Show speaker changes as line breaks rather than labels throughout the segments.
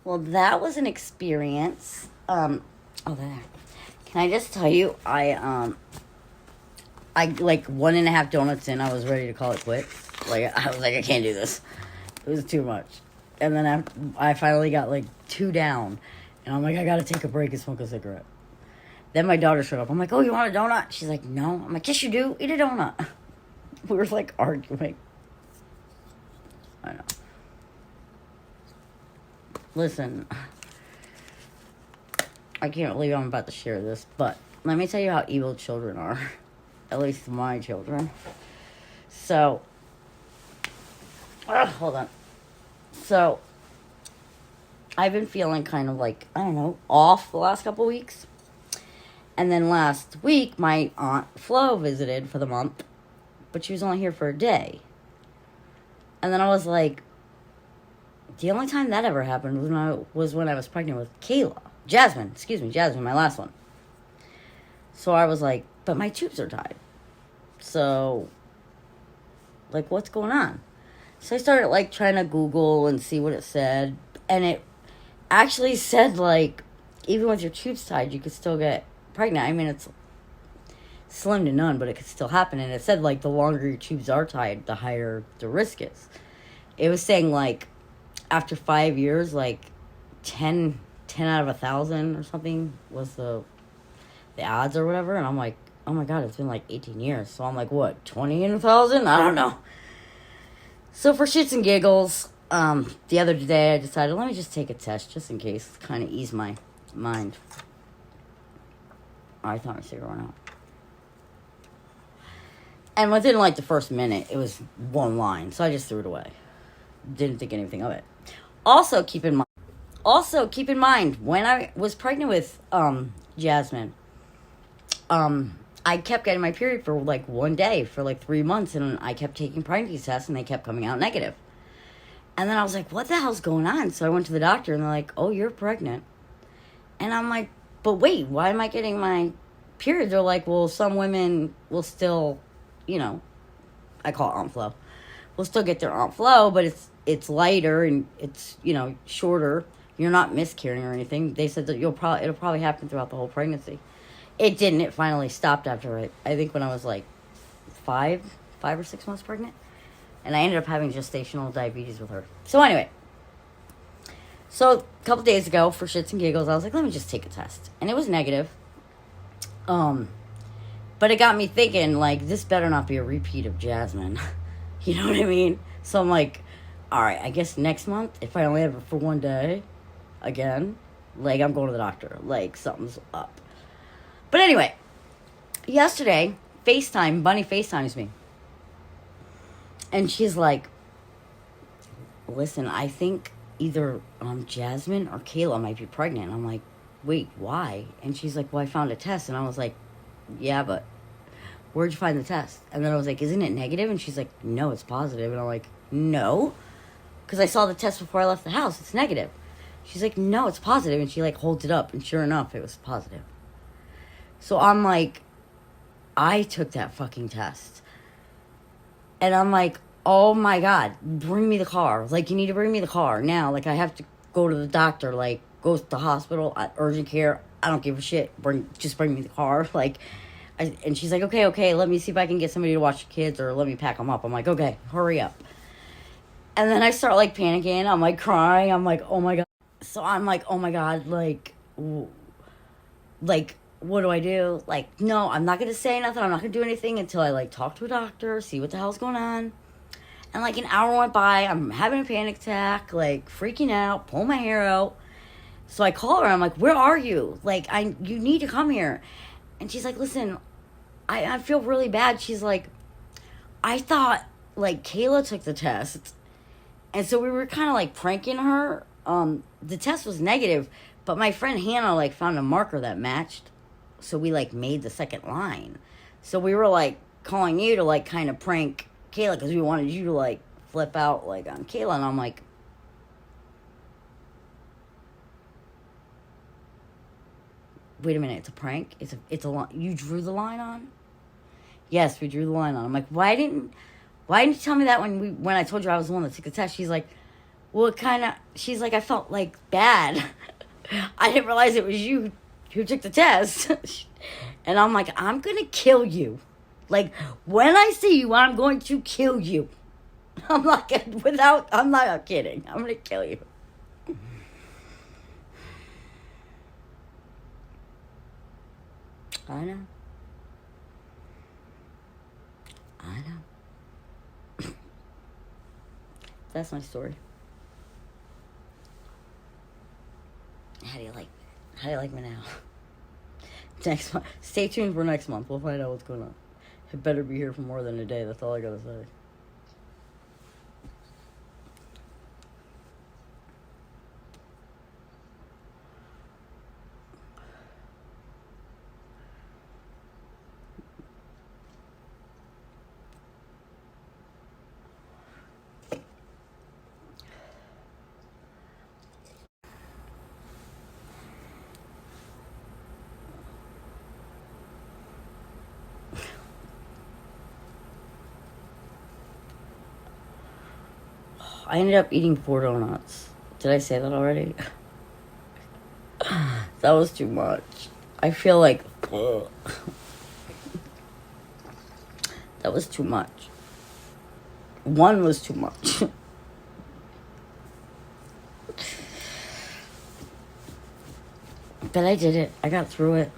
Well, that was an experience. Oh, there. Can I just tell you, I like 1.5 donuts in, I was ready to call it quits. Like, I was like, I can't do this. It was too much. And then I finally got like 2 down. And I'm like, I gotta take a break and smoke a cigarette. Then my daughter showed up. I'm like, oh, you want a donut? She's like, no. I'm like, yes, you do. Eat a donut. We were like arguing. I know. Listen, I can't believe I'm about to share this, but let me tell you how evil children are. At least my children. So, hold on. So, I've been feeling kind of like, I don't know, off the last couple weeks. And then last week, my Aunt Flo visited for the month, but she was only here for a day. And then I was like, the only time that ever happened was when I was pregnant with Jasmine, my last one. So I was like, but my tubes are tied. So, like, what's going on? So I started, like, trying to Google and see what it said. And it actually said, like, even with your tubes tied, you could still get pregnant. I mean, it's slim to none, but it could still happen. And it said, like, the longer your tubes are tied, the higher the risk is. It was saying, like, after 5 years, like, 10 out of 1,000 or something was the odds or whatever. And I'm like, oh my God, it's been like 18 years. So I'm like, what, 20 in 1,000? I don't know. So for shits and giggles, the other day I decided, let me just take a test just in case, kind of ease my mind. Oh, I thought my cigarette went out. And within like the first minute, it was one line. So I just threw it away. Didn't think anything of it. Also, keep in mind, when I was pregnant with Jasmine, I kept getting my period for like one day for like 3 months, and I kept taking pregnancy tests, and they kept coming out negative. And then I was like, what the hell's going on? So I went to the doctor, and they're like, oh, you're pregnant. And I'm like, but wait, why am I getting my period? They're like, well, some women will still, I call it Aunt Flo, will still get their Aunt Flo, but it's lighter and it's, shorter. You're not miscarrying or anything. They said that it'll probably happen throughout the whole pregnancy. It didn't. It finally stopped after I think when I was like 5 or 6 months pregnant. And I ended up having gestational diabetes with her. So anyway. So a couple days ago, for shits and giggles, I was like, let me just take a test. And it was negative. But it got me thinking, like, this better not be a repeat of Jasmine. You know what I mean? So I'm like, all right, I guess next month, if I only have it for one day, again, like, I'm going to the doctor. Like, something's up. But anyway, yesterday, Bunny FaceTimes me. And she's like, listen, I think either Jasmine or Kayla might be pregnant. I'm like, wait, why? And she's like, well, I found a test. And I was like, yeah, but where'd you find the test? And then I was like, isn't it negative? And she's like, no, it's positive. And I'm like, no, because I saw the test before I left the house. It's negative. She's like, no, it's positive. And she like holds it up. And sure enough, it was positive. So I'm like, I took that fucking test. And I'm like, oh my God, bring me the car. Like, you need to bring me the car now. Like, I have to go to the doctor. Like, go to the hospital, urgent care. I don't give a shit. Just bring me the car. Like, and she's like, okay, let me see if I can get somebody to watch the kids or let me pack them up. I'm like, okay, hurry up. And then I start, like, panicking. I'm, like, crying. I'm like, oh my God. So I'm like, oh my God, like, what do I do? Like, no, I'm not going to say nothing. I'm not going to do anything until I, like, talk to a doctor, see what the hell's going on. And, like, an hour went by. I'm having a panic attack, like, freaking out, pulling my hair out. So I call her. I'm like, where are you? Like, you need to come here. And she's like, listen, I feel really bad. She's like, I thought, like, Kayla took the test. And so we were kind of, like, pranking her. The test was negative, but my friend Hannah, like, found a marker that matched. So we, like, made the second line. So we were, like, calling you to, like, kind of prank Kayla because we wanted you to, like, flip out, like, on Kayla. And I'm like, wait a minute, it's a prank? It's a line. You drew the line on? Yes, we drew the line on. I'm like, why didn't you tell me that when I told you I was the one that took the test? She's like, what kind of, she's like, I felt like bad. I didn't realize it was you who took the test. And I'm like, I'm going to kill you. Like, when I see you, I'm going to kill you. I'm not kidding. I'm going to kill you. I know. That's my story. How do you like me now? Next month. Stay tuned for next month. We'll find out what's going on. It better be here for more than a day. That's all I gotta say. I ended up eating 4 donuts. Did I say that already? That was too much. I feel like... That was too much. 1 was too much. But I did it. I got through it.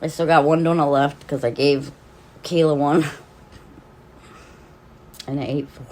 I still got 1 donut left because I gave Kayla 1. And I ate 4.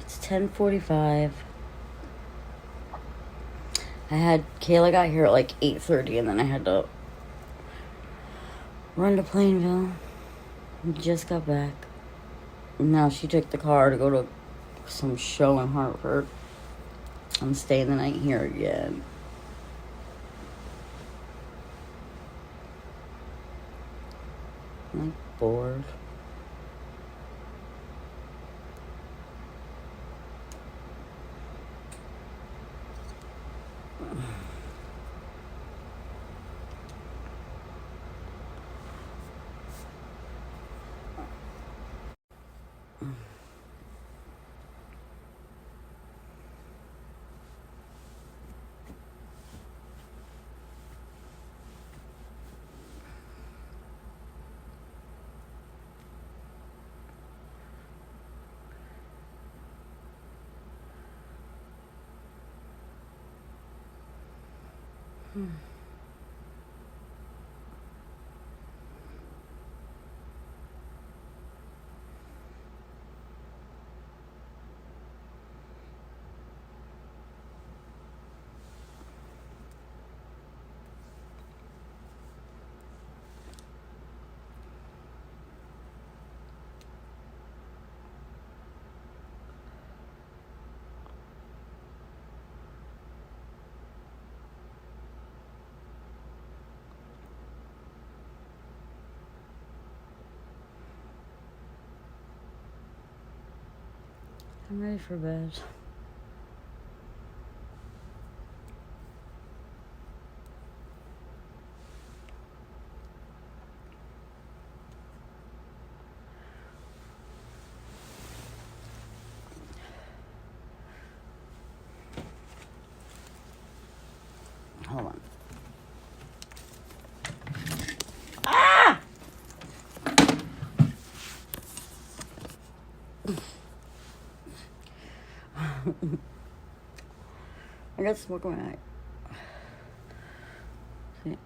It's 10:45. Kayla got here at like 8:30, and then I had to run to Plainville. Just got back. Now she took the car to go to some show in Hartford. I'm staying the night here again. I'm like bored. I'm ready for bed. Hold on. Ah! I got smoke in my eye. See?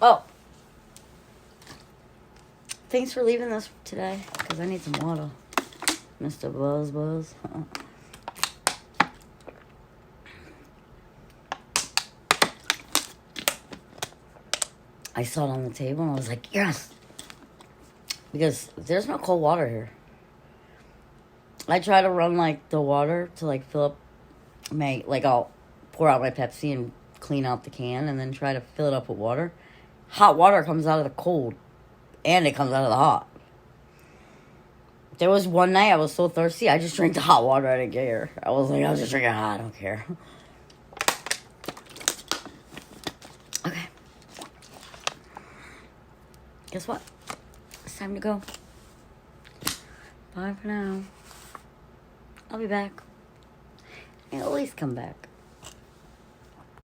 Oh. Thanks for leaving this today, because I need some water. Mr. Buzz. I saw it on the table and I was like, yes! Because there's no cold water here. I try to run, like, the water to, like, fill up my... Like, I'll pour out my Pepsi and clean out the can and then try to fill it up with water. Hot water comes out of the cold. And it comes out of the hot. There was one night I was so thirsty, I just drank the hot water. I didn't care. I was like, I'll just drink it hot. I don't care. Okay. Guess what? It's time to go. Bye for now. I'll be back. And at least come back.